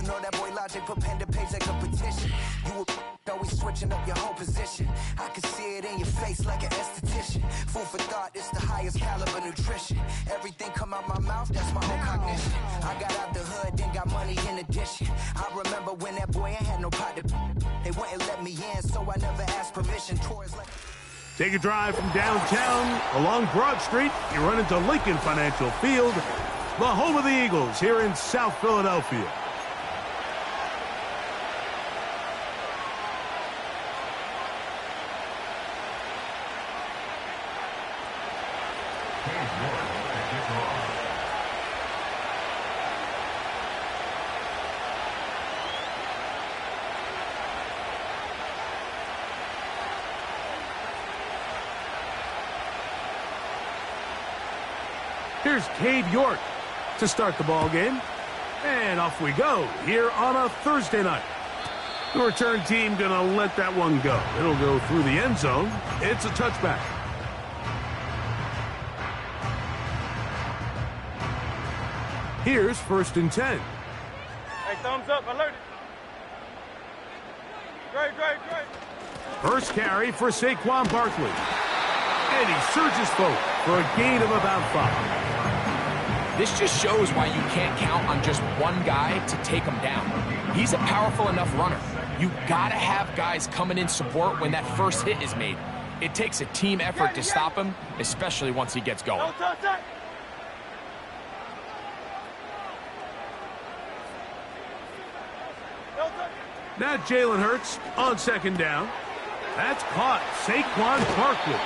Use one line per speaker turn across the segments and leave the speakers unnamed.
know that boy Logic put pen to page like a petition. You were always switching up your whole position. I can see it in your face like an esthetician. Food for thought, it's the highest caliber nutrition. Everything come out my mouth, that's my own cognition. I got out the hood, then got money in addition. I remember when that boy ain't had no pot to. They wouldn't let me in, so I never asked permission. Tours like.
Take a drive from downtown along Broad Street. You run into Lincoln Financial Field, the home of the Eagles here in South Philadelphia. Here's Cade York to start the ball game. And off we go here on a Thursday night. The return team going to let that one go. It'll go through the end zone. It's a touchback. Here's 1st and 10.
Hey, thumbs up, alert it. Great.
First carry for Saquon Barkley. And he surges forward for a gain of about 5.
This just shows why you can't count on just one guy to take him down. He's a powerful enough runner. You gotta have guys coming in support when that first hit is made. It takes a team effort to stop him, especially once he gets going.
Now Jalen Hurts on 2nd down. That's caught. Saquon Barkley.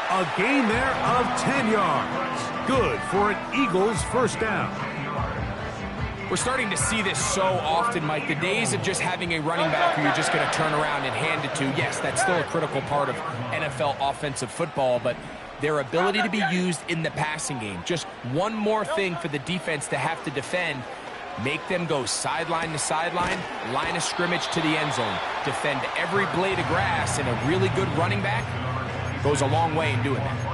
A gain there of 10 yards. Good for an Eagles 1st down.
We're starting to see this so often, Mike. The days of just having a running back who you're just going to turn around and hand it to, yes, that's still a critical part of NFL offensive football, but their ability to be used in the passing game, just one more thing for the defense to have to defend, make them go sideline to sideline, line of scrimmage to the end zone, defend every blade of grass, and a really good running back goes a long way in doing that.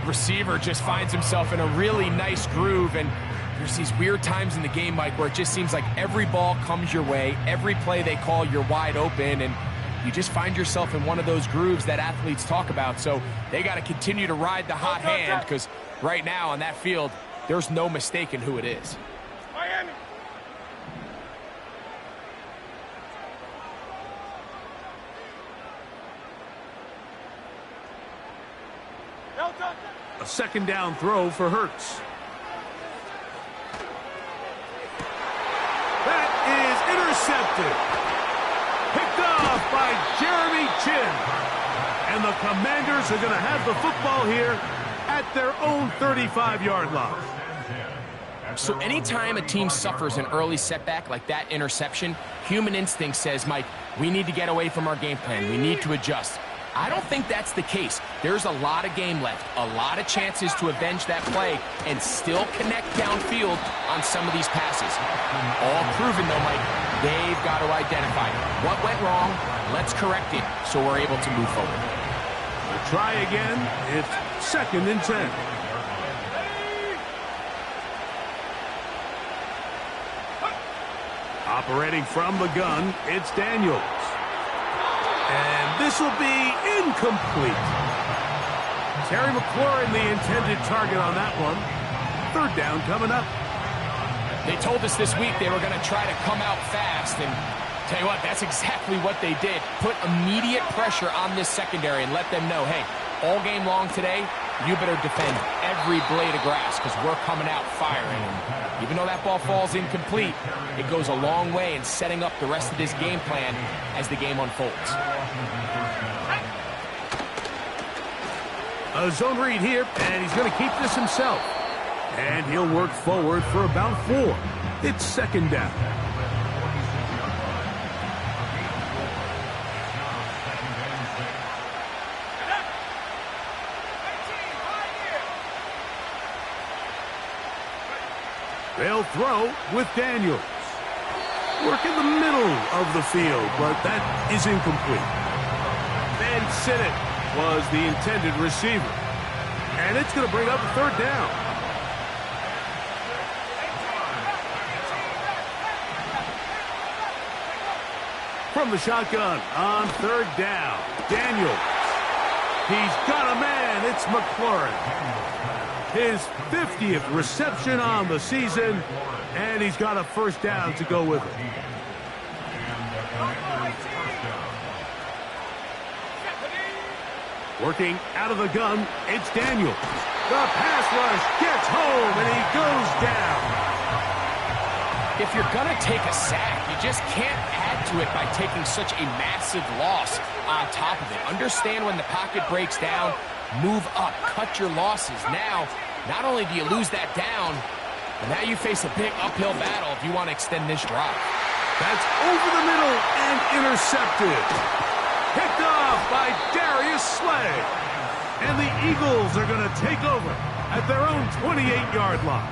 Receiver just finds himself in a really nice groove, and there's these weird times in the game, Mike, where it just seems like every ball comes your way, every play they call, you're wide open, and you just find yourself in one of those grooves that athletes talk about. So they got to continue to ride the hot hand, because right now on that field, there's no mistaking who it is.
Miami.
A 2nd down throw for Hurts. That is intercepted. Picked off by Jeremy Chinn. And the Commanders are going to have the football here at their own 35-yard line.
So anytime a team suffers an early setback like that interception, human instinct says, Mike, we need to get away from our game plan. We need to adjust. I don't think that's the case. There's a lot of game left, a lot of chances to avenge that play and still connect downfield on some of these passes. All proven, though, Mike, they've got to identify what went wrong, let's correct it so we're able to move forward.
We'll try again. It's 2nd and 10. Operating from the gun, it's Daniels. And this will be incomplete. Terry McLaurin, the intended target on that one. 3rd down coming up.
They told us this week they were going to try to come out fast, and tell you what, that's exactly what they did. Put immediate pressure on this secondary and let them know, hey, all game long today, you better defend every blade of grass because we're coming out firing. And even though that ball falls incomplete, it goes a long way in setting up the rest of this game plan as the game unfolds.
A zone read here, and he's going to keep this himself. And he'll work forward for about 4. It's 2nd down. They'll throw with Daniels. Work in the middle of the field, but that is incomplete. Van Sinnott was the intended receiver. And it's going to bring up a 3rd down. From the shotgun on third down, Daniels. He's got a man. It's McLaurin. His 50th reception on the season, and he's got a first down to go with it. Working out of the gun, it's Daniels. The pass rush gets home, and he goes down.
If you're going to take a sack, you just can't add to it by taking such a massive loss on top of it. Understand when the pocket breaks down, move up, cut your losses. Now, not only do you lose that down, but now you face a big uphill battle if you want to extend this drive.
That's over the middle and intercepted. Picked off by Darius Slay. And the Eagles are going to take over at their own 28-yard line.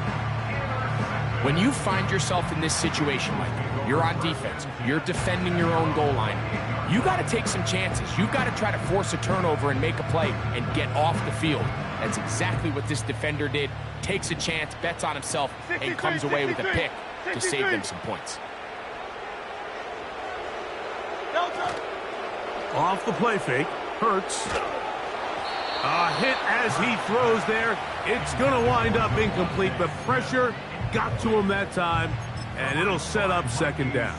When you find yourself in this situation, Mike, you're on defense, you're defending your own goal line, you got to take some chances. You've got to try to force a turnover and make a play and get off the field. That's exactly what this defender did. Takes a chance, bets on himself, and comes away with a pick to save them some points.
Off the play fake, Hurts. A hit as he throws there. It's going to wind up incomplete, but pressure got to him that time, and it'll set up second down.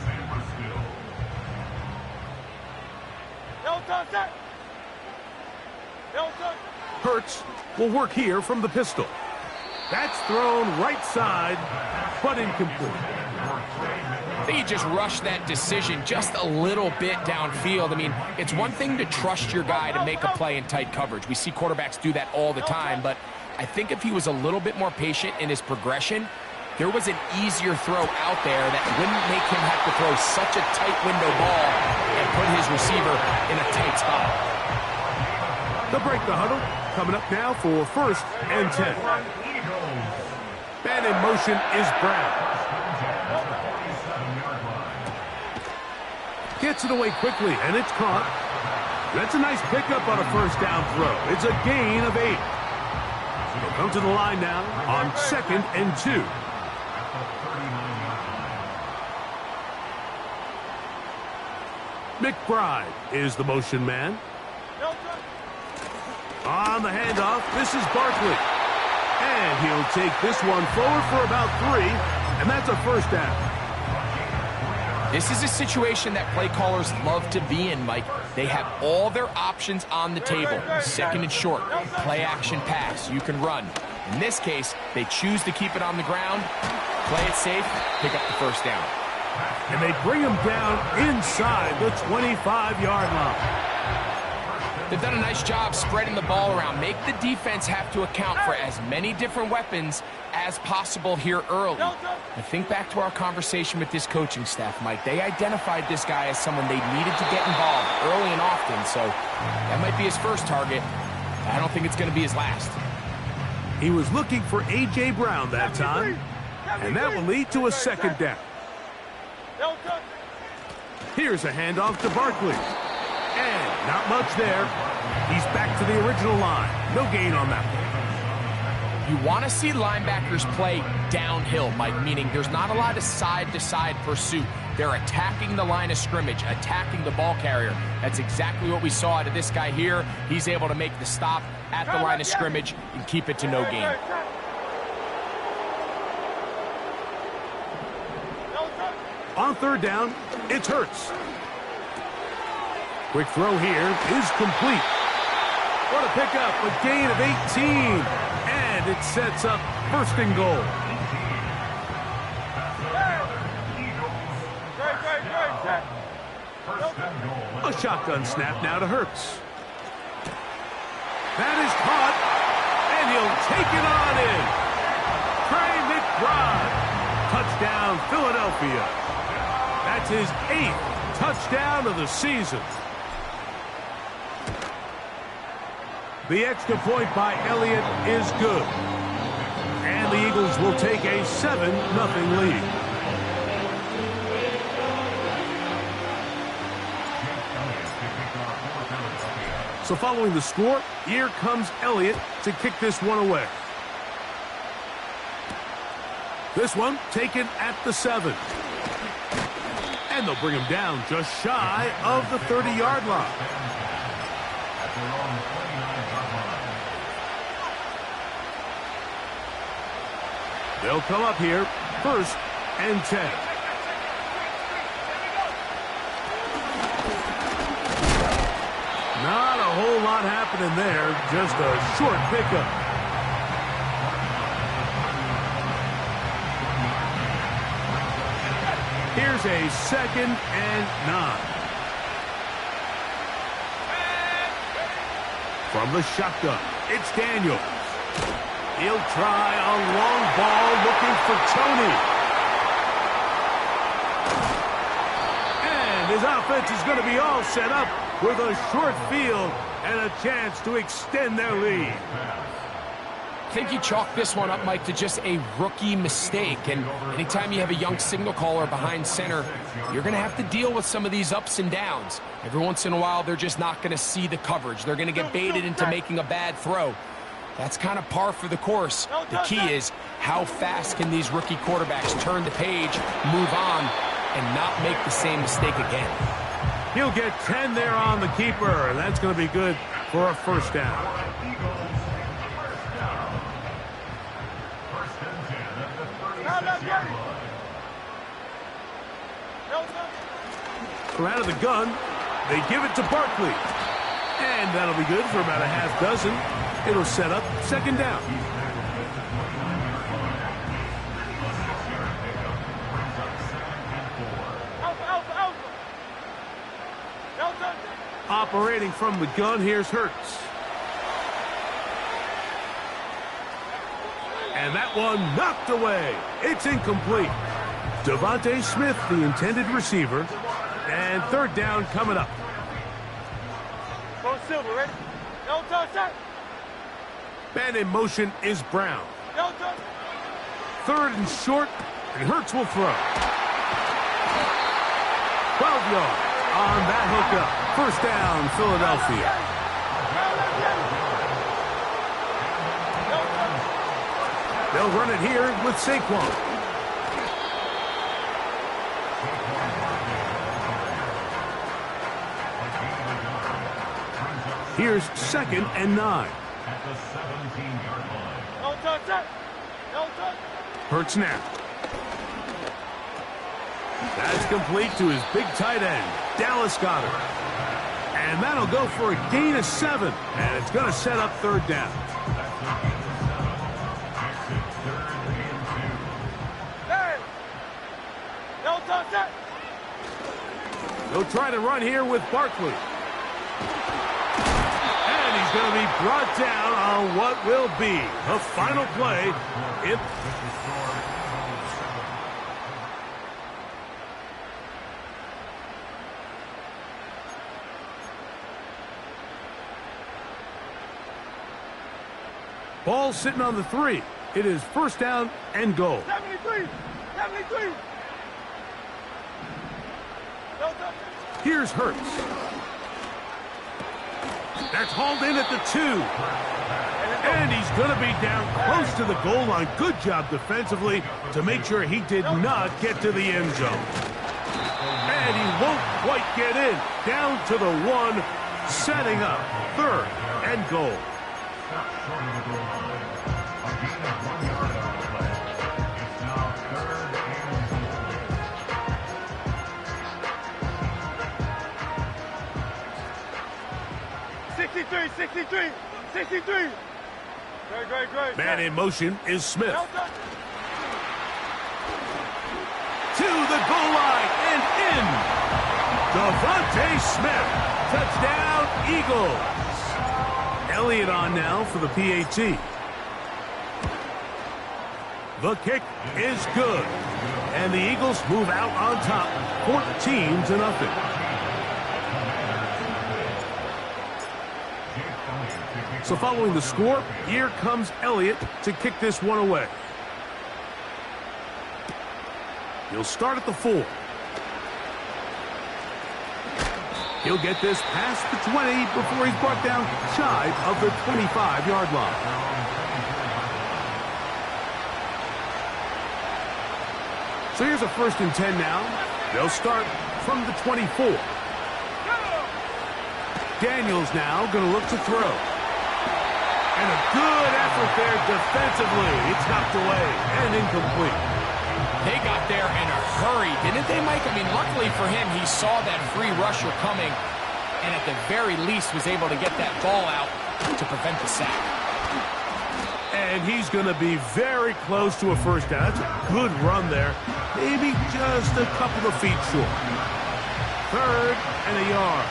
Hurts will work here from the pistol. That's thrown right side, but incomplete.
I think he just rushed that decision just a little bit downfield. I mean, it's one thing to trust your guy to make a play in tight coverage. We see quarterbacks do that all the time, but I think if he was a little bit more patient in his progression, there was an easier throw out there that wouldn't make him have to throw such a tight window ball and put his receiver in a tight spot.
They'll break the huddle. Coming up now for 1st and 10. And in motion is Brown. Gets it away quickly, and it's caught. That's a nice pickup on a first down throw. It's a gain of 8. They'll come to the line now on 2nd and 2. McBride is the motion man. On the handoff, this is Barkley. And he'll take this one forward for about 3, and that's a first down.
This is a situation that play callers love to be in, Mike. They have all their options on the table. 2nd and short, play action pass, you can run. In this case, they choose to keep it on the ground, play it safe, pick up the first down.
And they bring him down inside the 25-yard line.
They've done a nice job spreading the ball around. Make the defense have to account for as many different weapons as possible here early. I think back to our conversation with this coaching staff, Mike. They identified this guy as someone they needed to get involved early and often, so that might be his first target. I don't think it's going to be his last.
He was looking for A.J. Brown that time, and that will lead to a second down. Here's a handoff to Barkley. And not much there. He's back to the original line. No gain on that one.
You want to see linebackers play downhill, Mike, meaning there's not a lot of side-to-side pursuit. They're attacking the line of scrimmage, attacking the ball carrier. That's exactly what we saw out of this guy here. He's able to make the stop at the line of scrimmage and keep it to no gain.
On 3rd down, it's Hurts. Quick throw here is complete. What a pickup, a gain of 18. And it sets up 1st and goal. A shotgun snap now to Hurts. That is caught, and he'll take it on in. Trey McBride. Touchdown, Philadelphia. That's his 8th touchdown of the season. The extra point by Elliott is good. And the Eagles will take a 7-0 lead. So following the score, here comes Elliott to kick this one away. This one taken at the 7. And they'll bring him down just shy of the 30-yard line. They'll come up here, 1st and 10. Not a whole lot happening there, just a short pickup. Here's a 2nd and 9. From the shotgun, it's Daniels. He'll try a long ball looking for Tony. And his offense is going to be all set up with a short field and a chance to extend their lead.
I think you chalk this one up, Mike, to just a rookie mistake. And anytime you have a young signal caller behind center, you're going to have to deal with some of these ups and downs. Every once in a while, they're just not going to see the coverage. They're going to get baited into making a bad throw. That's kind of par for the course. The key is how fast can these rookie quarterbacks turn the page, move on, and not make the same mistake again.
He'll get 10 there on the keeper. That's going to be good for a 1st down. From out of the gun, they give it to Barkley. And that'll be good for about a half dozen. It'll set up 2nd down. Operating from the gun, here's Hurts. And that one knocked away. It's incomplete. Devontae Smith, the intended receiver. And 3rd down coming up.
Go Silver, ready? No touch that.
Man in motion is Brown.
No touch.
3rd and short, and Hurts will throw. 12 yards on that hookup. 1st down, Philadelphia. They'll run it here with Saquon. Here's 2nd and 9.
No touch that. No touch.
Hurts now. That's complete to his big tight end, Dallas Goedert. And that'll go for a gain of 7. And it's going to set up 3rd down.
Hey. No touch that.
They'll try to run here with Barkley. And he's going to be brought down on what will be the final play. Ball sitting on the 3. It is 1st down and goal.
73. 73. No touch.
Here's Hurts. That's hauled in at the 2. And he's going to be down close to the goal line. Good job defensively to make sure he did not get to the end zone. And he won't quite get in. Down to the 1, setting up 3rd and goal.
63, 63, 63. Great.
Man in motion is Smith. To the goal line and in. Devontae Smith. Touchdown, Eagles. Elliott on now for the PAT. The kick is good. And the Eagles move out on top, 14-0. So following the score, here comes Elliott to kick this one away. He'll start at the 4. He'll get this past the 20 before he's brought down shy of the 25-yard line. So here's a 1st and 10 now. They'll start from the 24. Daniels now going to look to throw. And a good effort there defensively. It's knocked away and incomplete.
They got there in a hurry, didn't they, Mike? I mean, luckily for him, he saw that free rusher coming and at the very least was able to get that ball out to prevent the sack.
And he's going to be very close to a first down. That's a good run there. Maybe just a couple of feet short. 3rd and a yard.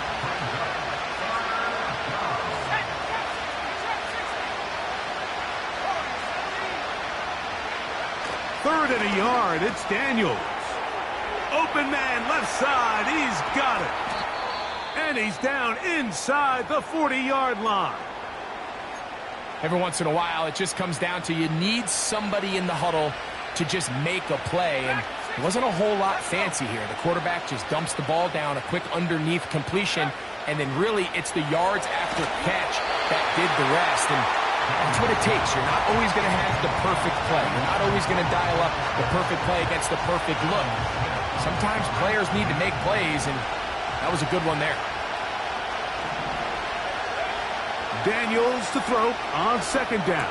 Third and a yard. It's Daniels. Open man, left side. He's got it. And he's down inside the 40-yard line.
Every once in a while, it just comes down to you need somebody in the huddle to just make a play. And it wasn't a whole lot fancy here. The quarterback just dumps the ball down, a quick underneath completion, and then really it's the yards after catch that did the rest. And that's what it takes. You're not always going to have the perfect play. You're not always going to dial up the perfect play against the perfect look. Sometimes players need to make plays, and that was a good one there.
Daniels to throw on 2nd down.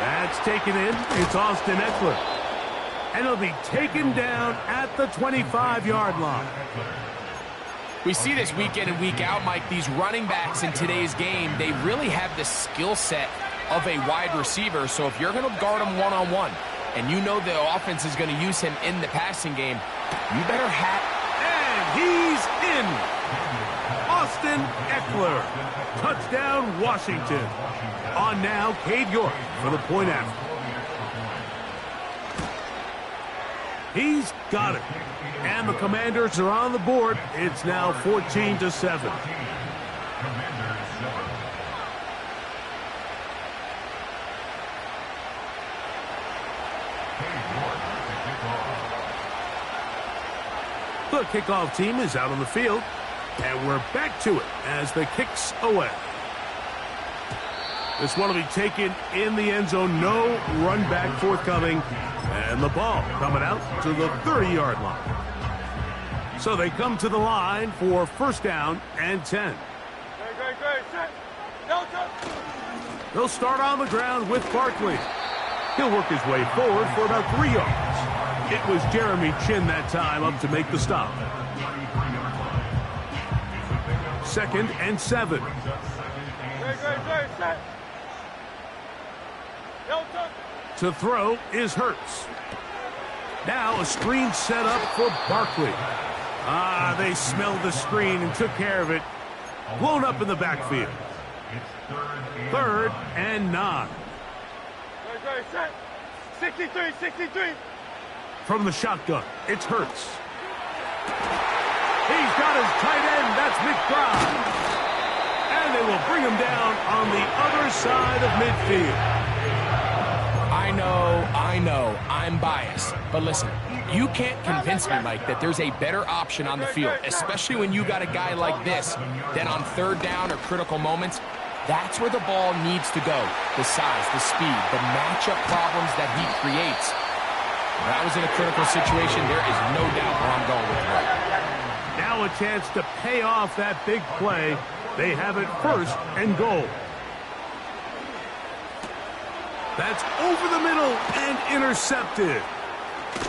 That's taken in. It's Austin Ekeler. And he'll be taken down at the 25-yard line.
We see this week in and week out, Mike. These running backs in today's game, they really have the skill set of a wide receiver. So if you're going to guard him one-on-one and you know the offense is going to use him in the passing game, you better have...
And he's in. Austin Ekeler. Touchdown, Washington. On now, Cade York for the point after. He's got it. And the Commanders are on the board. It's now 14-7. The kickoff team is out on the field. And we're back to it as the kick's away. This one will be taken in the end zone. No run back forthcoming. And the ball coming out to the 30-yard line. So they come to the line for 1st down and 10. They'll start on the ground with Barkley. He'll work his way forward for about 3 yards. It was Jeremy Chin that time up to make the stop. 2nd and 7. To throw is Hurts. Now a screen set up for Barkley. They smelled the screen and took care of it. Blown up in the backfield. 3rd and 9.
63.
From the shotgun, it's Hurts. He's got his tight end. That's McBride. And they will bring him down on the other side of midfield.
I know, I'm biased. But listen, you can't convince me, Mike, that there's a better option on the field, especially when you got a guy like this, than on 3rd down or critical moments. That's where the ball needs to go. The size, the speed, the matchup problems that he creates. When I was in a critical situation, there is no doubt where I'm going with the ball.
Now a chance to pay off that big play. They have it 1st and goal. That's over the middle and intercepted.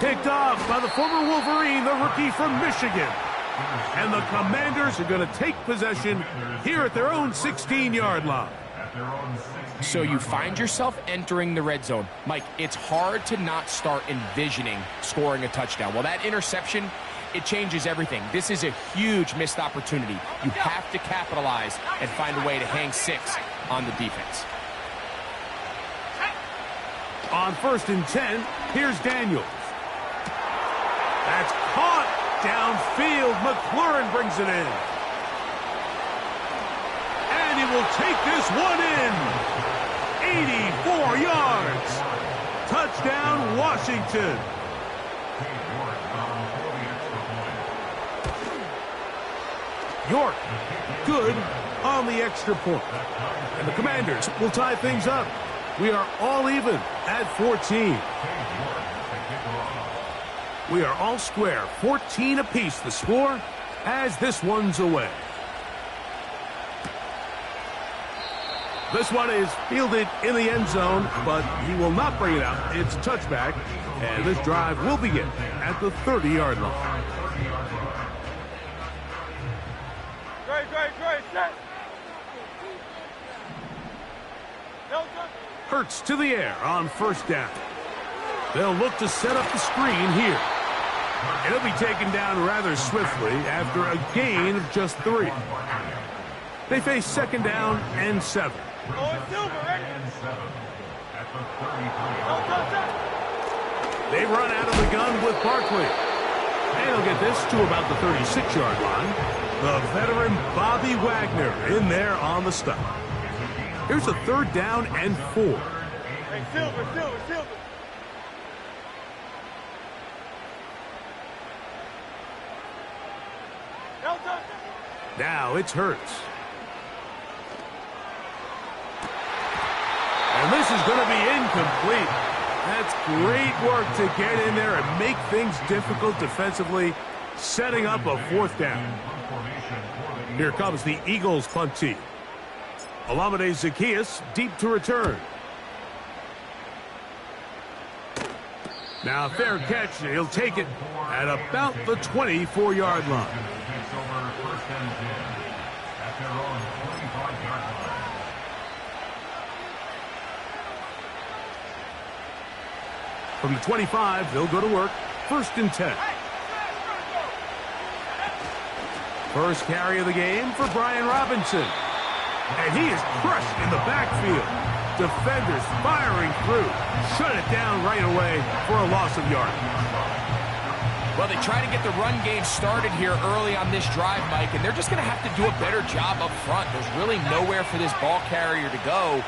Picked off by the former Wolverine, the rookie from Michigan. And the Commanders are going to take possession here at their own 16-yard line.
So you find yourself entering the red zone. Mike, it's hard to not start envisioning scoring a touchdown. Well, that interception, it changes everything. This is a huge missed opportunity. You have to capitalize and find a way to hang 6 on the defense.
On 1st and 10, here's Daniels. That's caught downfield. McLaurin brings it in. And he will take this one in. 84 yards. Touchdown, Washington. York, good on the extra point. And the Commanders will tie things up. We are all even at 14. We are all square. 14 apiece the score as this one's away. This one is fielded in the end zone, but he will not bring it out. It's a touchback, and this drive will begin at the 30-yard line.
Set.
Hurts to the air on first down. They'll look to set up the screen here. It'll be taken down rather swiftly after a gain of just 3. They face second down and 7. They run out of the gun with Barkley. And he'll get this to about the 36-yard line. The veteran Bobby Wagner in there on the stop. Here's a third down and 4.
Hey, Silver.
Now it's Hurts. And this is going to be incomplete. That's great work to get in there and make things difficult defensively, setting up a fourth down. Here comes the Eagles punt team. Olamide Zaccheaus deep to return. Now fair catch. He'll take it at about the 24-yard line. From the 25, they'll go to work. 1st and 10. First carry of the game for Brian Robinson. And he is crushed in the backfield. Defenders firing through. Shut it down right away for a loss of yardage.
Well, they try to get the run game started here early on this drive, Mike, and they're just going to have to do a better job up front. There's really nowhere for this ball carrier to go.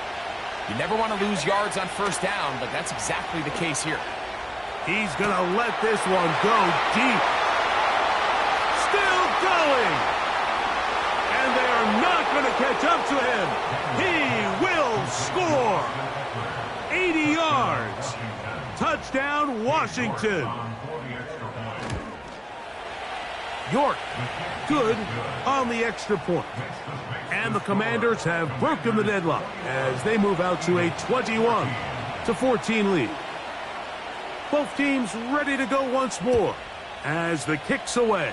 You never want to lose yards on first down, but that's exactly the case here.
He's going to let this one go deep. Still going. And they are not going to catch up to him. He will score. 80 yards. Touchdown, Washington. York, good on the extra point. And the Commanders have broken the deadlock as they move out to a 21-14 lead. Both teams ready to go once more as the kick's away.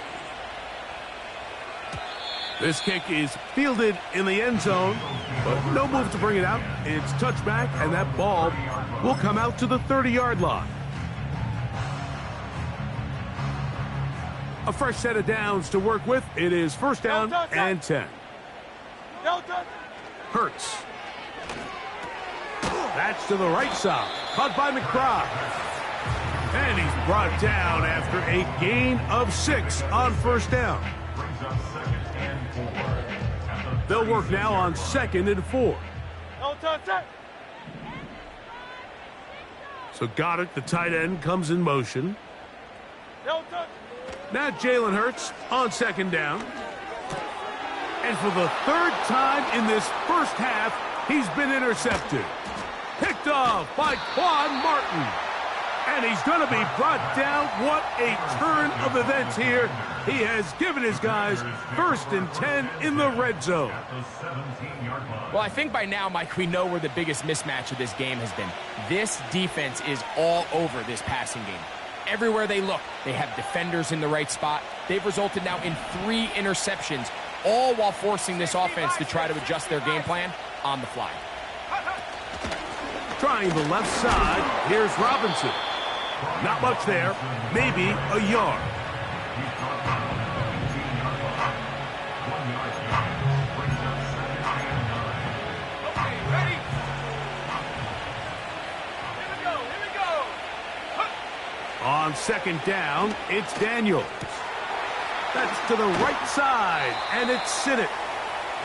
This kick is fielded in the end zone, but no move to bring it out. It's touchback, and that ball will come out to the 30-yard line. A fresh set of downs to work with. It is 1st down and 10. Hurts. That's to the right side. Caught by McBride. And he's brought down after a gain of 6 on 1st down. They'll work now on 2nd and 4. So Goddard, the tight end, comes in motion. Now Jalen Hurts on 2nd down. And for the 3rd time in this first half, he's been intercepted. Picked off by Quan Martin. And he's going to be brought down. What a turn of events here. He has given his guys 1st and 10 in the red zone.
Well, I think by now, Mike, we know where the biggest mismatch of this game has been. This defense is all over this passing game. Everywhere they look, they have defenders in the right spot. They've resulted now in 3 interceptions, all while forcing this offense to try to adjust their game plan on the fly.
Trying the left side, here's Robinson. Not much there, maybe a yard.
Okay, ready? Here we go.
On 2nd down, it's Daniels. That's to the right side, and it's Sinnott.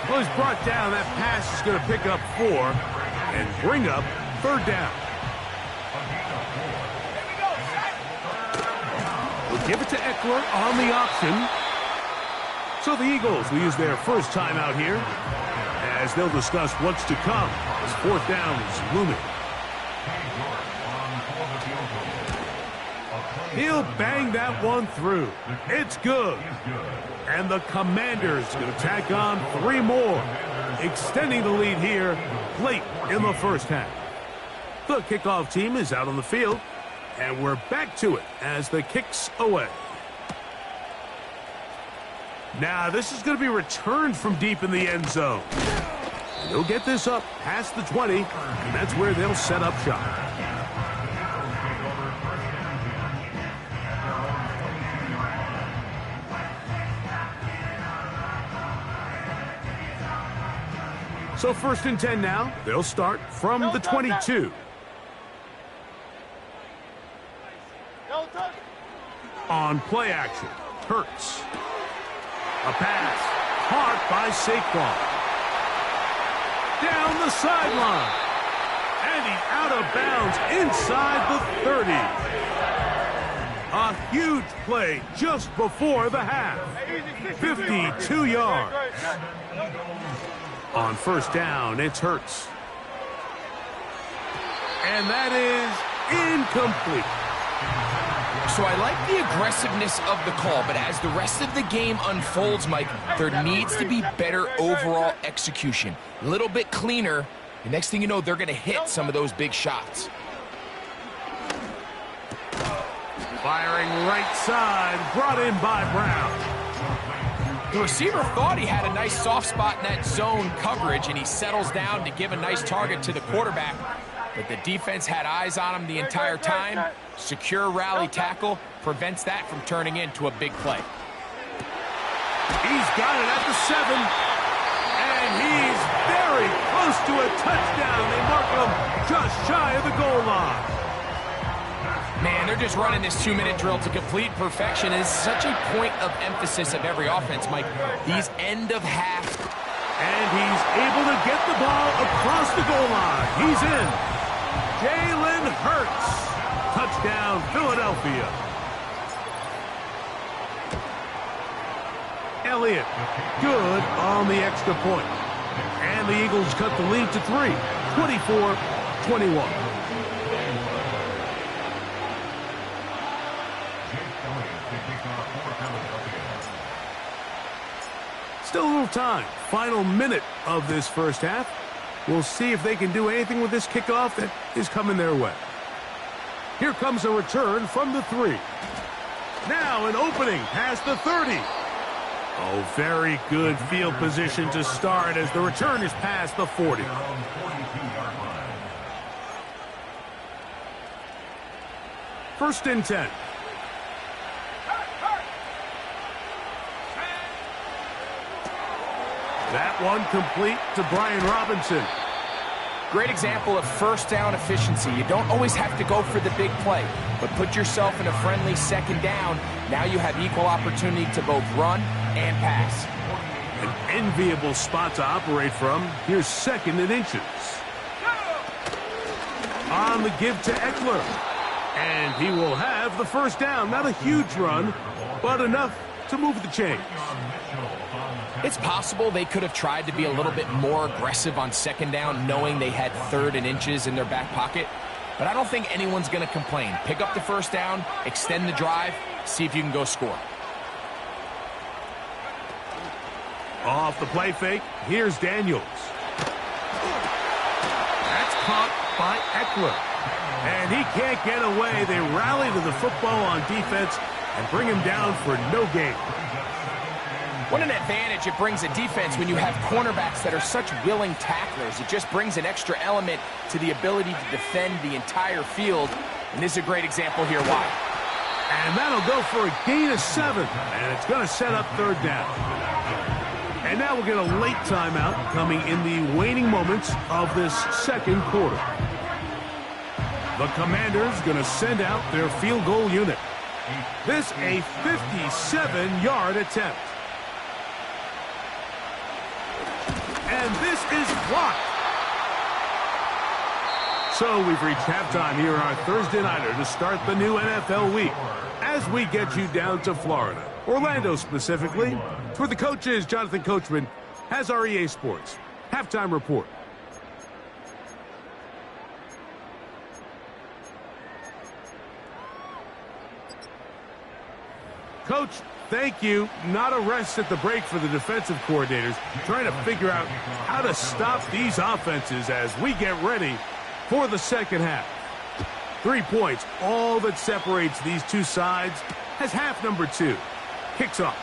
Well, he's brought down. That pass is going to pick up 4 and bring up 3rd down. We'll give it to Eckler on the option. So the Eagles will use their first timeout here as they'll discuss what's to come as 4th down is looming. He'll bang that one through. It's good. And the Commanders going to tack on 3 more, extending the lead here late in the first half. The kickoff team is out on the field, and we're back to it as the kick's away. Now, this is going to be returned from deep in the end zone. They'll get this up past the 20, and that's where they'll set up shop. So 1st and 10 now. They'll start from the 22. On play action, Hurts. A pass caught by Saquon. Down the sideline. And he's out of bounds inside the 30. A huge play just before the half. 52 yards. On 1st down, it's Hurts. And that is incomplete.
So I like the aggressiveness of the call, but as the rest of the game unfolds, Mike, there needs to be better overall execution. A little bit cleaner. The next thing you know, they're going to hit some of those big shots.
Firing right side, brought in by Brown.
The receiver thought he had a nice soft spot in that zone coverage, and he settles down to give a nice target to the quarterback. But the defense had eyes on him the entire time. Secure rally tackle prevents that from turning into a big play.
He's got it at the 7. And he's very close to a touchdown. They mark him just shy of the goal line.
Man, they're just running this 2-minute drill to complete perfection. It's such a point of emphasis of every offense, Mike. These end of half.
And he's able to get the ball across the goal line. He's in. Jalen Hurts. Touchdown, Philadelphia. Elliott, good on the extra point. And the Eagles cut the lead to 3, 24-21. Still a little time. Final minute of this first half. We'll see if they can do anything with this kickoff that is coming their way. Here comes a return from the 3. Now an opening past the 30. Oh, very good field position to start as the return is past the 40. First and 10. That one complete to Brian Robinson.
Great example of 1st down efficiency. You don't always have to go for the big play, but put yourself in a friendly 2nd down. Now you have equal opportunity to both run and pass.
An enviable spot to operate from. Here's 2nd and inches. On the give to Eckler. And he will have the 1st down. Not a huge run, but enough to move the chains.
It's possible they could have tried to be a little bit more aggressive on 2nd down, knowing they had 3rd and inches in their back pocket. But I don't think anyone's going to complain. Pick up the 1st down, extend the drive, see if you can go score.
Off the play fake, here's Daniels. That's caught by Eckler. And he can't get away. They rally to the football on defense and bring him down for no gain.
What an advantage it brings a defense when you have cornerbacks that are such willing tacklers. It just brings an extra element to the ability to defend the entire field. And this is a great example here why.
And that'll go for a gain of 7. And it's going to set up 3rd down. And now we'll get a late timeout coming in the waning moments of this 2nd quarter. The Commanders going to send out their field goal unit. This a 57-yard attempt. And this is blocked. So we've reached halftime here on our Thursday nighter to start the new NFL week. As we get you down to Florida, Orlando specifically, where the coach is, Jonathan Coachman, has our EA Sports halftime report. Coach, thank you. Not a rest at the break for the defensive coordinators, trying to figure out how to stop these offenses as we get ready for the second half. 3 points, all that separates these two sides, as half number 2 kicks off.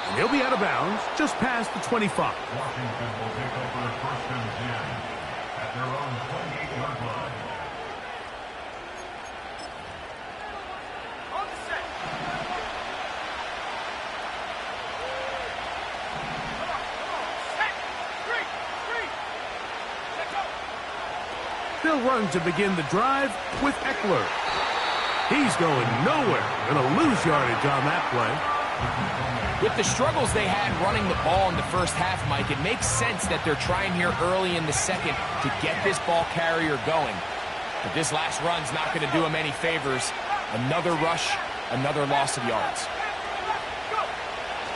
And he'll be out of bounds just past the 25.
Washington will take over first and 10 at their own 28-yard line.
On the set. Come on. Set. Three. Let's go.
They'll run to begin the drive with Eckler. He's going nowhere. Going to lose yardage on that play.
With the struggles they had running the ball in the first half, Mike, it makes sense that they're trying here early in the second to get this ball carrier going. But this last run's not going to do him any favors. Another rush, another loss of yards.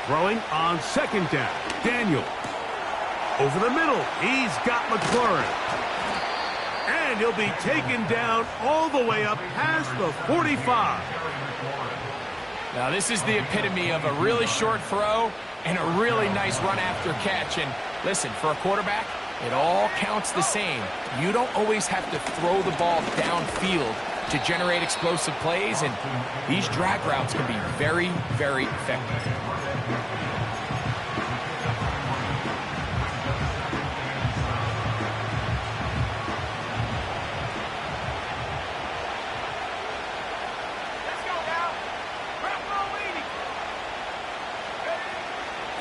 Throwing on second down. Daniel. Over the middle. He's got McLaurin. And he'll be taken down all the way up past the 45.
Now, this is the epitome of a really short throw and a really nice run after catch. And listen, for a quarterback, it all counts the same. You don't always have to throw the ball downfield to generate explosive plays, and these drag routes can be very, very effective.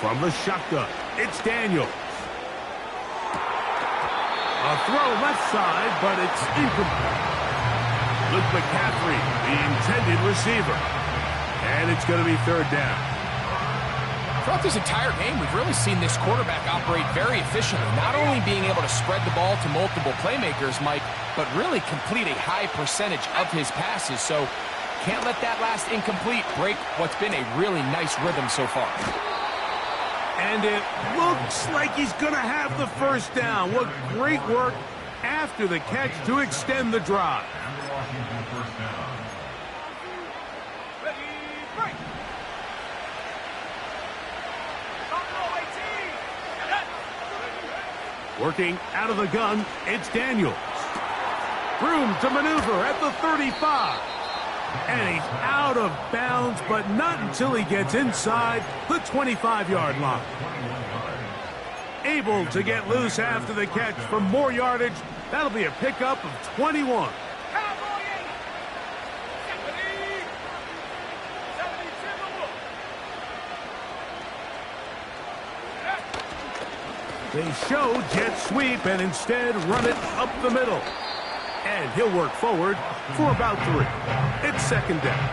From the shotgun, it's Daniels. A throw left side, but it's incomplete. Luke McCaffrey, the intended receiver. And it's going to be third down.
Throughout this entire game, we've really seen this quarterback operate very efficiently, not only being able to spread the ball to multiple playmakers, Mike, but really complete a high percentage of his passes. So can't let that last incomplete break what's been a really nice rhythm so far.
And it looks like he's going to have the first down. What great work after the catch to extend the drive.
And the Washington first down.
Ready, break.
Working out of the gun, it's Daniels. Room to maneuver at the 35. And he's out of bounds, but not until he gets inside the 25-yard line. Able to get loose after the catch for more yardage. That'll be a pickup of 21. They show jet sweep and instead run it up the middle. And he'll work forward for about 3. It's second down.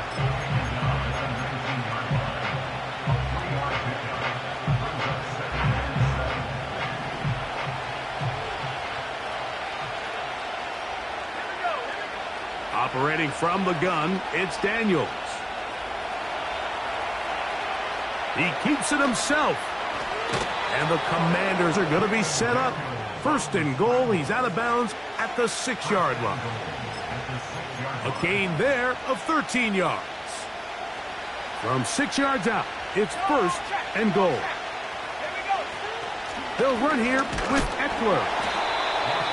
Operating from the gun, it's Daniels. He keeps it himself. And the Commanders are going to be set up. First and goal, he's out of bounds at the 6-yard line. A gain there of 13 yards. From 6 yards out, it's first and goal. They'll run here with Eckler.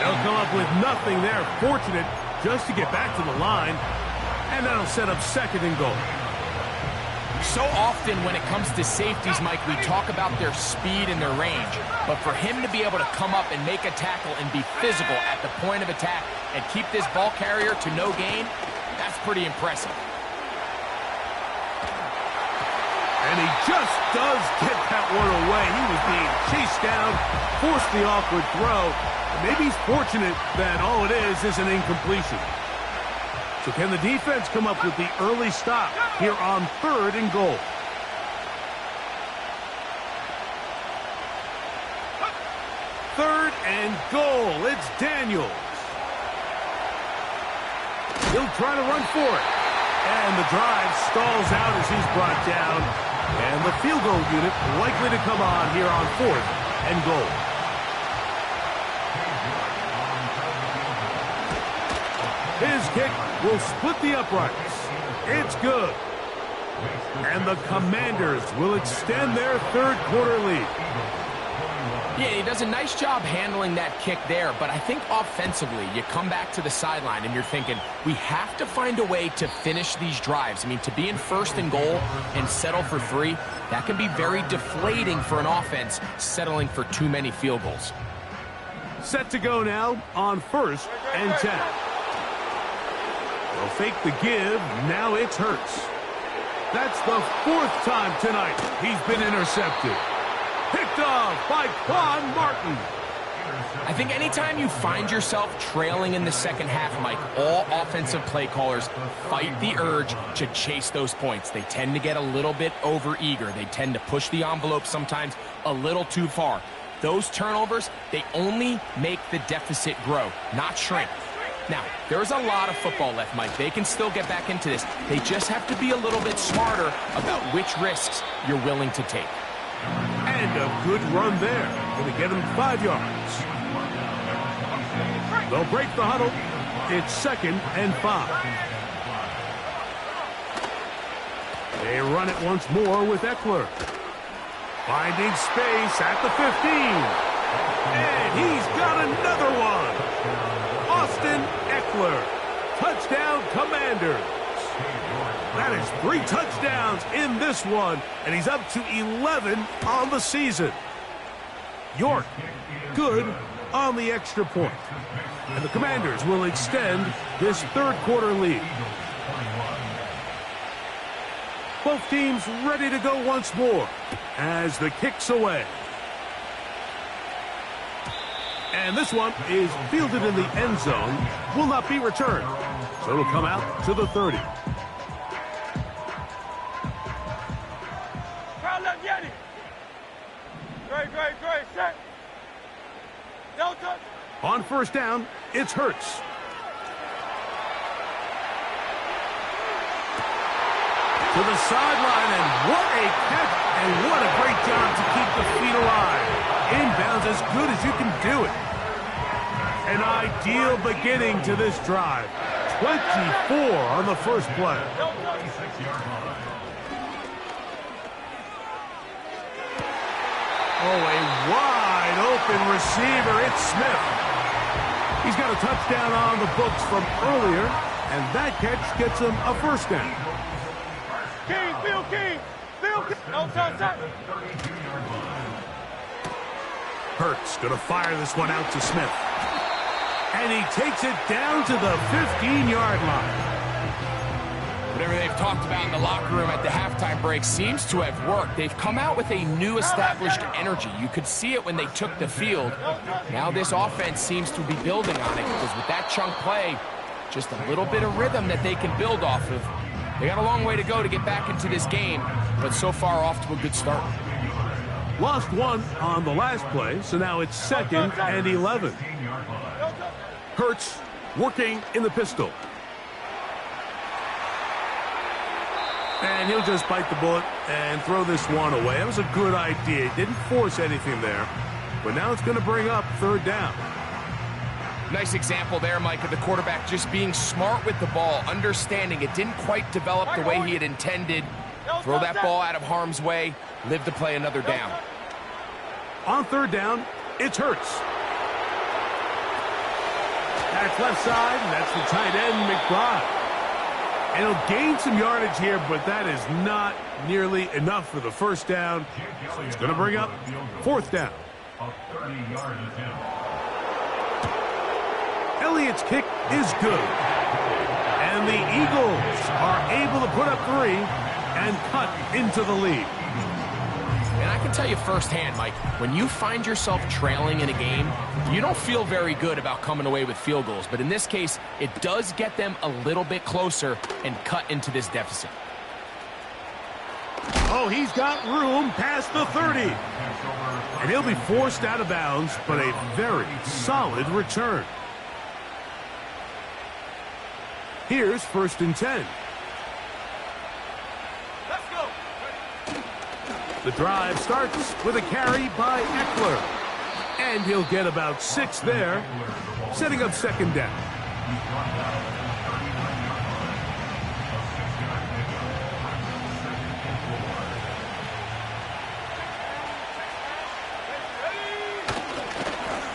They'll come up with nothing there. Fortunate just to get back to the line. And that'll set up second and goal.
So often when it comes to safeties, Mike, we talk about their speed and their range. But for him to be able to come up and make a tackle and be physical at the point of attack and keep this ball carrier to no gain, that's pretty impressive.
And he just does get that one away. He was being chased down, forced the awkward throw. Maybe he's fortunate that all it is an incompletion. So can the defense come up with the early stop here on third and goal? Third and goal. It's Daniels. He'll try to run for it. And the drive stalls out as he's brought down. And the field goal unit likely to come on here on fourth and goal. His kick will split the uprights. It's good. And the Commanders will extend their third quarter lead.
Yeah, he does a nice job handling that kick there, but I think offensively, you come back to the sideline and you're thinking, we have to find a way to finish these drives. I mean, to be in first and goal and settle for 3, that can be very deflating for an offense settling for too many field goals.
Set to go now on 1st and 10. They'll fake the give. Now it's Hurts. That's the 4th time tonight he's been intercepted. Picked off by Quan Martin.
I think anytime you find yourself trailing in the second half, Mike, all offensive play callers fight the urge to chase those points. They tend to get a little bit overeager. They tend to push the envelope sometimes a little too far. Those turnovers, they only make the deficit grow, not shrink. Now, there's a lot of football left, Mike. They can still get back into this. They just have to be a little bit smarter about which risks you're willing to take.
And a good run there. Going to get him 5 yards. They'll break the huddle. It's 2nd and 5. They run it once more with Eckler. Finding space at the 15. And he's got another one. Austin Eckler. Touchdown, Commanders. That is 3 touchdowns in this one, and he's up to 11 on the season. York, good on the extra point. And the Commanders will extend this third quarter lead. Both teams ready to go once more as the kick's away. And this one is fielded in the end zone, will not be returned. So it'll come out to the 30.
Great, set. No touch.
On 1st down, it's Hurts. To the sideline, and what a catch, and what a great job to keep the feet alive. Inbounds as good as you can do it. An ideal beginning to this drive. 24 on the first play. Oh, a wide open receiver. It's Smith. He's got a touchdown on the books from earlier, and that catch gets him a 1st down.
King. No touch.
Hurts going to fire this one out to Smith. And he takes it down to the 15-yard line.
Whatever they've talked about in the locker room at the halftime break seems to have worked. They've come out with a new established energy. You could see it when they took the field. Now this offense seems to be building on it because with that chunk play, just a little bit of rhythm that they can build off of. They got a long way to go to get back into this game, but so far off to a good start.
Lost one on the last play, so now it's 2nd and 11. Hurts working in the pistol. And he'll just bite the bullet and throw this one away. That was a good idea. Didn't force anything there. But now it's going to bring up 3rd down.
Nice example there, Mike, of the quarterback just being smart with the ball, understanding it didn't quite develop the way he had intended. Throw that ball out of harm's way, live to play another down.
On 3rd down, it's Hurts. That's left side, and that's the tight end, McBride. And he'll gain some yardage here, but that is not nearly enough for the 1st down. So he's going to bring up 4th down. Elliott's kick is good. And the Eagles are able to put up 3 and cut into the lead.
And I can tell you firsthand, Mike, when you find yourself trailing in a game, you don't feel very good about coming away with field goals. But in this case, it does get them a little bit closer and cut into this deficit.
Oh, he's got room past the 30. And he'll be forced out of bounds, but a very solid return. Here's 1st and 10.
Let's go.
The drive starts with a carry by Eckler. And he'll get about 6 there, setting up 2nd down.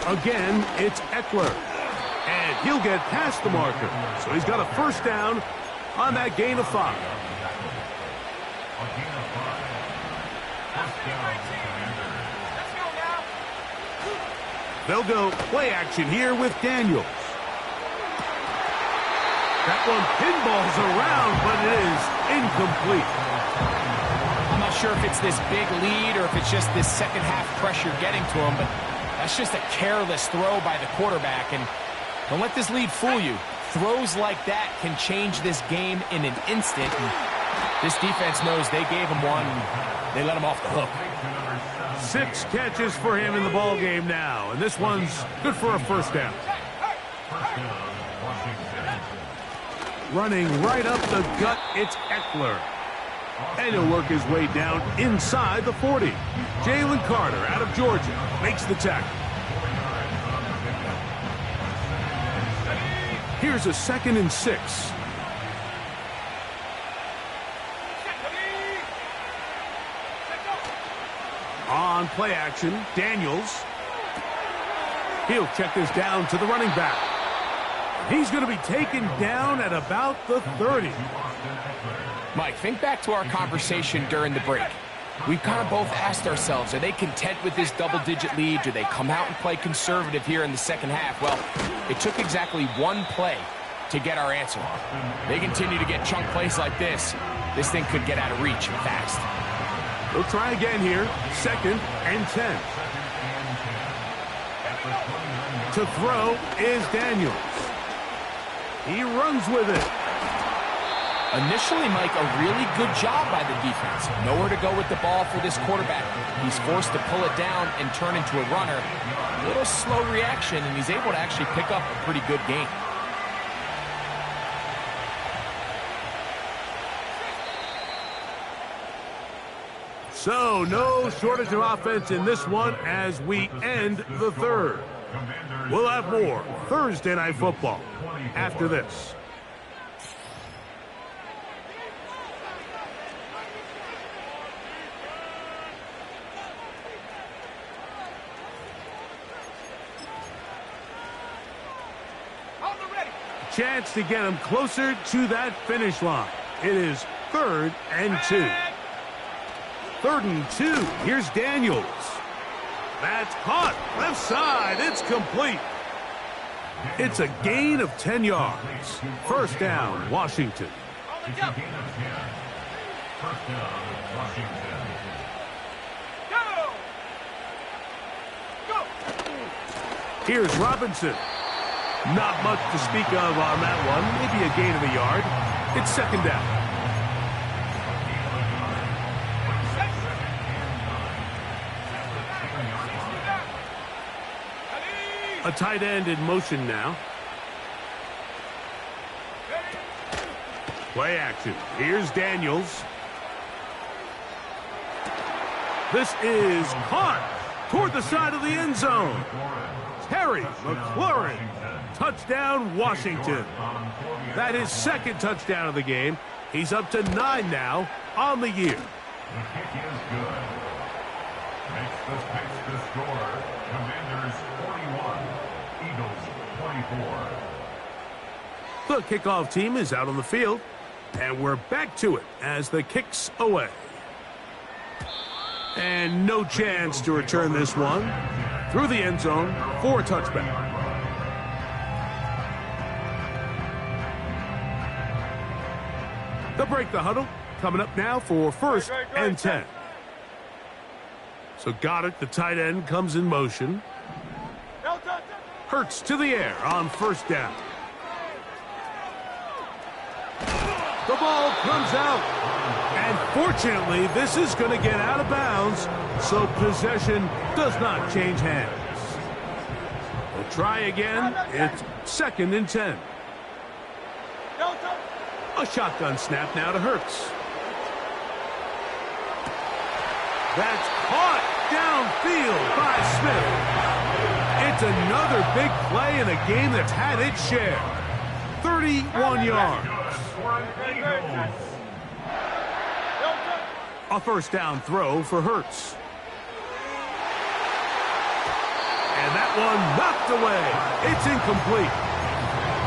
Again, it's Eckler. And he'll get past the marker. So he's got a first down on that gain of 5. They'll go play action here with Daniels. That one pinballs around, but it is incomplete.
I'm not sure if it's this big lead or if it's just this second half pressure getting to him, but that's just a careless throw by the quarterback. And don't let this lead fool you. Throws like that can change this game in an instant. And this defense knows they gave him one. They let him off the hook.
6 catches for him in the ball game now, and this one's good for a first down. Running right up the gut, it's Eckler. And he'll work his way down inside the 40. Jalen Carter out of Georgia makes the tackle. Here's a 2nd and 6. On play action, Daniels. He'll check this down to the running back. He's going to be taken down at about the 30.
Mike, think back to our conversation during the break. We've kind of both asked ourselves, are they content with this double-digit lead? Do they come out and play conservative here in the second half? Well, it took exactly one play to get our answer. They continue to get chunk plays like this. This thing could get out of reach fast.
They'll try again here. 2nd and 10. To throw is Daniels. He runs with it.
Initially, Mike, a really good job by the defense. Nowhere to go with the ball for this quarterback. He's forced to pull it down and turn into a runner. A little slow reaction, and he's able to actually pick up a pretty good gain.
So, no shortage of offense in this one as we end the 3rd. We'll have more Thursday Night Football after this. Chance to get him closer to that finish line. It is 3rd and 2. 3rd and 2. Here's Daniels. That's caught. Left side. It's complete. It's a gain of 10 yards. First down, Washington.
It's a gain of 10. First down, Washington.
Go!
Here's Robinson. Not much to speak of on that one. Maybe a gain of a yard. It's 2nd down. A tight end in motion now. Play action. Here's Daniels. This is caught toward the side of the end zone. Terry McLaurin. Touchdown, Washington. That is 2nd touchdown of the game. He's up to 9 now on the year.
The kick is good. Makes the pitch to score. Commanders 41. Eagles 24.
The kickoff team is out on the field, and we're back to it as the kick's away. And no chance to return this one through the end zone for a touchback. They'll break the huddle. Coming up now for 1st and 10. So Goddard, the tight end, comes in motion. Hurts to the air on 1st down. The ball comes out. And fortunately, this is going to get out of bounds, so possession does not change hands. We'll try again. It's 2nd and 10. A shotgun snap now to Hurts. That's caught downfield by Smith. It's another big play in a game that's had its share. 31 yards. A first down throw for Hurts. And that that one knocked away. It's incomplete.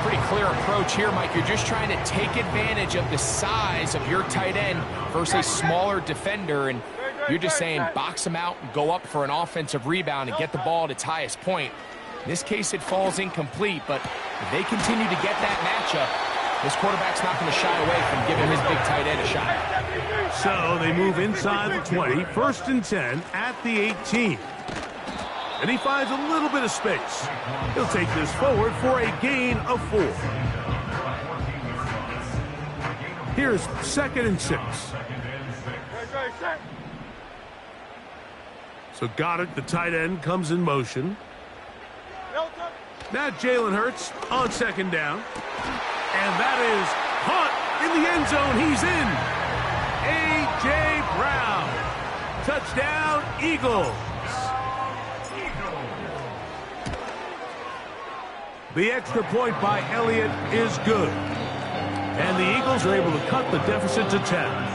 Pretty clear approach here, Mike. You're just trying to take advantage of the size of your tight end versus a smaller defender, and you're just saying box him out and go up for an offensive rebound and get the ball at its highest point. In this case, it falls incomplete, but if they continue to get that matchup, this quarterback's not going to shy away from giving his big tight end a shot.
So they move inside the 20, 1st and 10 at the 18. And he finds a little bit of space. He'll take this forward for a gain of 4. Here's 2nd and 6. So Goddard, the tight end, comes in motion. Now Jalen Hurts on 2nd down. And that is caught in the end zone. He's in. A.J. Brown. Touchdown, Eagles. The extra point by Elliott is good. And the Eagles are able to cut the deficit to 10.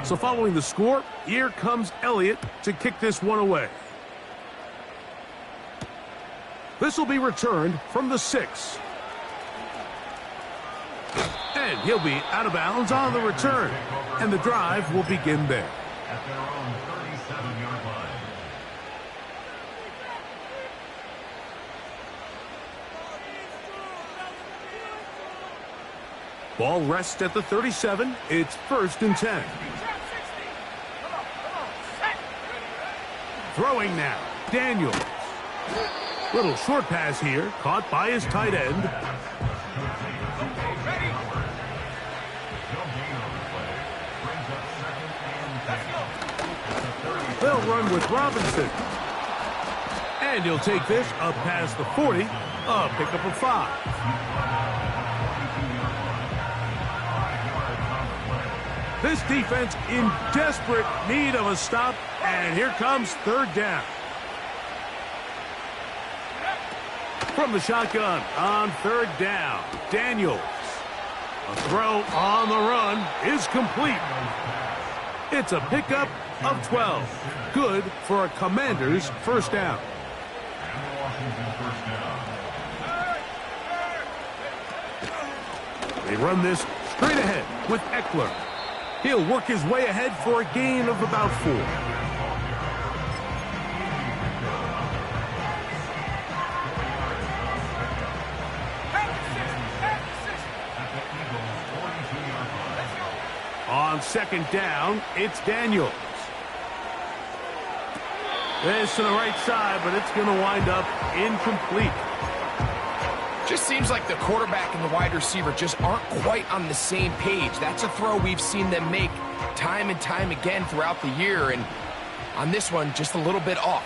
So following the score, here comes Elliott to kick this one away. This will be returned from the 6. And he'll be out of bounds on the return. And the drive will begin there.
At their own 37-yard line.
Ball rests at the 37. It's 1st and 10. Throwing now, Daniels. Little short pass here, caught by his tight end. They'll run with Robinson. And he'll take this up past the 40, a pickup of 5. This defense in desperate need of a stop, and here comes 3rd down. From the shotgun on 3rd down, Daniels. A throw on the run is complete. It's a pickup of 12. Good for a Commander's 1st down. They run this straight ahead with Eckler. He'll work his way ahead for a gain of about 4. On 2nd down, it's Daniels. This to the right side, but it's going to wind up incomplete.
Just seems like the quarterback and the wide receiver just aren't quite on the same page. That's a throw we've seen them make time and time again throughout the year, and on this one, just a little bit off.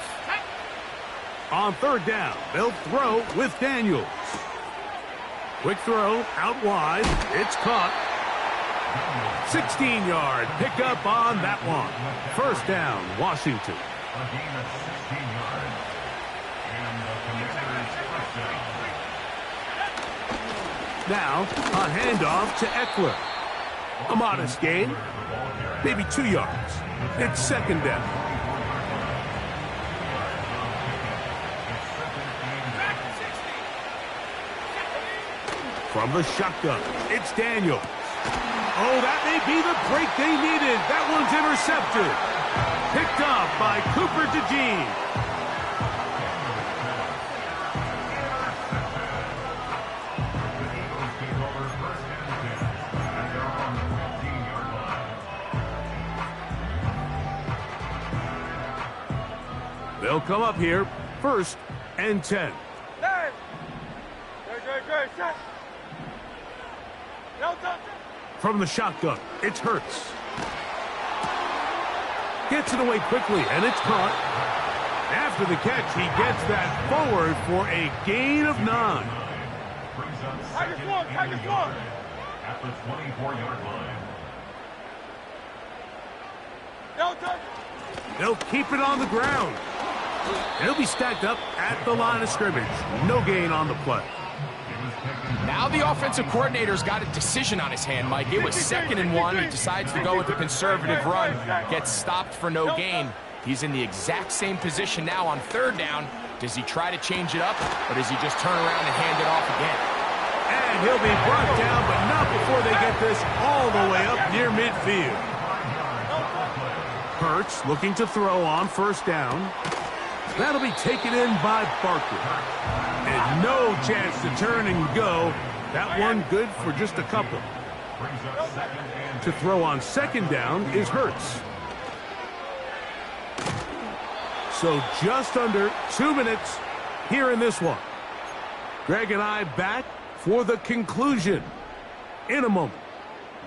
On 3rd down, they'll throw with Daniels. Quick throw out wide. It's caught. 16-yard pickup on that one. 1st down, Washington.
A gain of 16 yards. And the Commanders' first down.
Now, a handoff to Eckler. A modest gain, maybe 2 yards. It's 2nd down. From the shotgun, it's Daniels. Oh, that may be the break they needed. That one's intercepted. Picked up by Cooper DeJean. They'll come up here, 1st and 10. From the shotgun, it's Hurts. Gets it away quickly, and it's caught. After the catch, he gets that forward for a gain of 9.
Brings up 2nd and yard at the 24-yard line.
They'll keep it on the ground. It'll be stacked up at the line of scrimmage. No gain on the play.
Now the offensive coordinator's got a decision on his hand, Mike. It was 2nd and 1. He decides to go with the conservative run. Gets stopped for no gain. He's in the exact same position now on third down. Does he try to change it up, or does he just turn around and hand it off again?
And he'll be brought down, but not before they get this all the way up near midfield. Hurts looking to throw on first down. That'll be taken in by Barkley. And no chance to turn and go. That one good for just a couple. To throw on second down is Hurts. So just under 2 minutes here in this one. Greg and I back for the conclusion in a moment.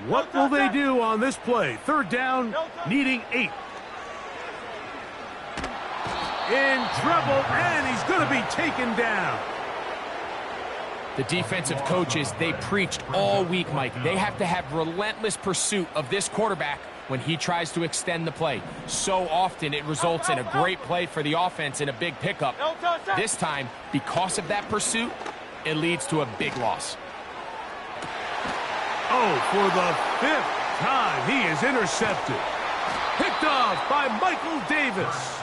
What will they do on this play? Third down, needing 8. In trouble, and he's going to be taken down.
The defensive coaches, they preached all week, Mike. They have to have relentless pursuit of this quarterback when he tries to extend the play. So often it results in a great play for the offense and a big pickup. This time, because of that pursuit, it leads to a big loss.
Oh, for the 5th time, he is intercepted. Picked off by Michael Davis.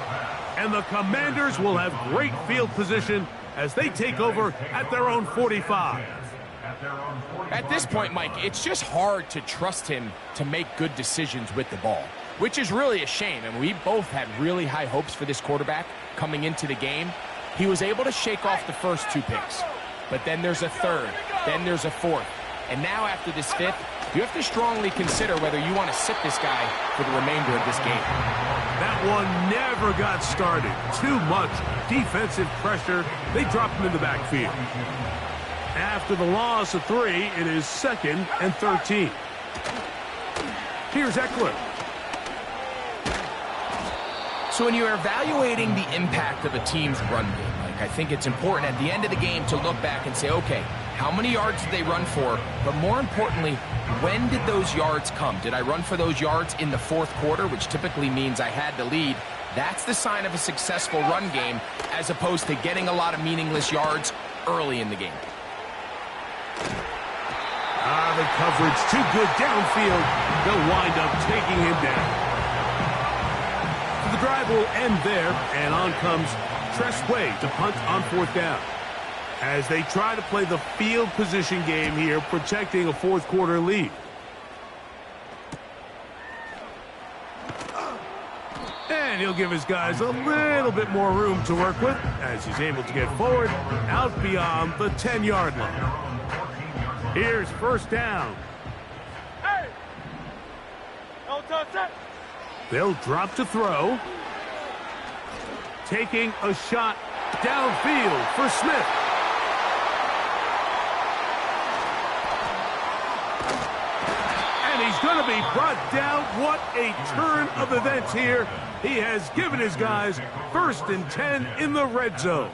And the Commanders will have great field position as they take over at their own 45.
At this point, Mike, it's just hard to trust him to make good decisions with the ball, which is really a shame. And we both had really high hopes for this quarterback coming into the game. He was able to shake off the first 2 picks, but then there's a third, then there's a fourth. And now after this 5th, you have to strongly consider whether you want to sit this guy for the remainder of this game.
That one never got started. Too much defensive pressure. They dropped him in the backfield. After the loss of 3, it is 2nd and 13. Here's Eckler.
So when you're evaluating the impact of a team's run game, Mike, I think it's important at the end of the game to look back and say, okay, how many yards did they run for? But more importantly, when did those yards come? Did I run for those yards in the 4th quarter, which typically means I had to lead? That's the sign of a successful run game, as opposed to getting a lot of meaningless yards early in the game.
The coverage too good downfield. They'll wind up taking him down. So the drive will end there, and on comes Tress Way to punt on 4th down. As they try to play the field position game here, protecting a 4th quarter lead. And he'll give his guys a little bit more room to work with as he's able to get forward out beyond the 10-yard line. Here's first down.
Hey! Don't touch that.
They'll drop to throw. Taking a shot downfield for Smith. And he's going to be brought down. What a turn of events here. He has given his guys 1st and 10 in the red zone.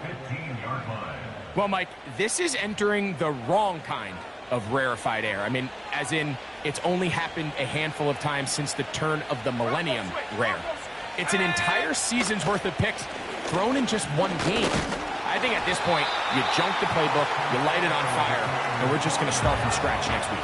Well, Mike, this is entering the wrong kind of rarefied air. I mean, as in, it's only happened a handful of times since the turn of the millennium rare. It's an entire season's worth of picks thrown in just one game. I think at this point, you junk the playbook, you light it on fire, and we're just going to start from scratch next week.